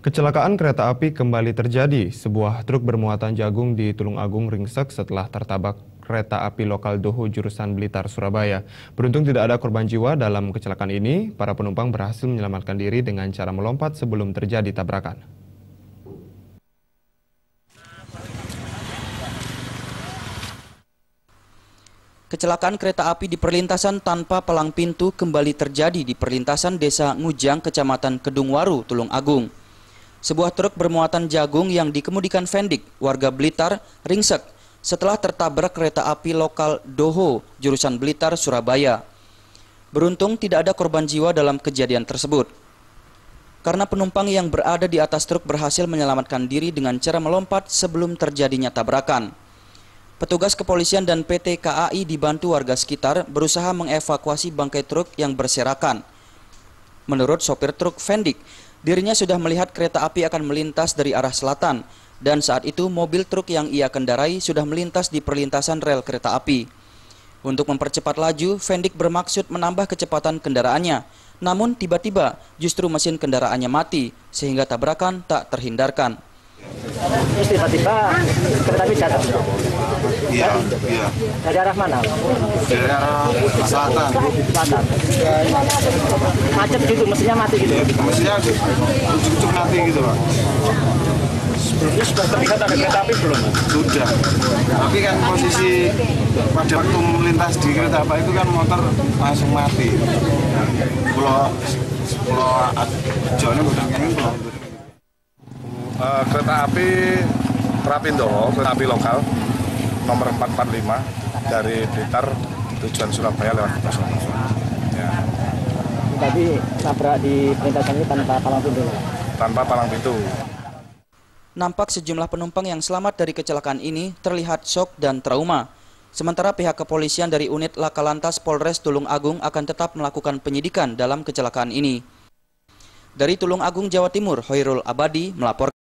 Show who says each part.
Speaker 1: Kecelakaan kereta api kembali terjadi. Sebuah truk bermuatan jagung di Tulungagung ringsek setelah tertabrak kereta api lokal Doho jurusan Blitar, Surabaya. Beruntung tidak ada korban jiwa dalam kecelakaan ini. Para penumpang berhasil menyelamatkan diri dengan cara melompat sebelum terjadi tabrakan.
Speaker 2: Kecelakaan kereta api di perlintasan tanpa palang pintu kembali terjadi di perlintasan Desa Ngujang, Kecamatan Kedungwaru, Tulungagung. Sebuah truk bermuatan jagung yang dikemudikan Fendik, warga Blitar, ringsek setelah tertabrak kereta api lokal Doho, jurusan Blitar, Surabaya. Beruntung tidak ada korban jiwa dalam kejadian tersebut. Karena penumpang yang berada di atas truk berhasil menyelamatkan diri dengan cara melompat sebelum terjadinya tabrakan. Petugas kepolisian dan PT KAI dibantu warga sekitar berusaha mengevakuasi bangkai truk yang berserakan. Menurut sopir truk Fendik, dirinya sudah melihat kereta api akan melintas dari arah selatan dan saat itu mobil truk yang ia kendarai sudah melintas di perlintasan rel kereta api. Untuk mempercepat laju, Fendik bermaksud menambah kecepatan kendaraannya. Namun tiba-tiba justru mesin kendaraannya mati sehingga tabrakan tak terhindarkan.
Speaker 3: Terus tiba-tiba kereta api jatuh.
Speaker 4: Iya.
Speaker 3: Dari arah mana?
Speaker 4: Dari arah selatan.
Speaker 3: Selatan. Macet gitu, mesinnya mati gitu.
Speaker 4: Mesinnya ujuk-ujuk mati gitu, Pak.
Speaker 3: Sebelumnya sudah terlihat ada kereta api belum?
Speaker 4: Sudah. Tapi kan posisi pada waktu melintas di kereta api itu kan motor langsung mati. Kalau jauhnya udah kayaknya belum.
Speaker 5: Kereta api Prapindo, kereta api lokal nomor 445 dari Blitar tujuan Surabaya lewat Kota. Ya.
Speaker 3: Tadi nabrak di perlintasan ini tanpa palang pintu.
Speaker 5: Tanpa palang pintu.
Speaker 2: Nampak sejumlah penumpang yang selamat dari kecelakaan ini terlihat syok dan trauma. Sementara pihak kepolisian dari unit Laka Lantas Polres Tulungagung akan tetap melakukan penyidikan dalam kecelakaan ini. Dari Tulungagung, Jawa Timur, Hoirul Abadi melaporkan.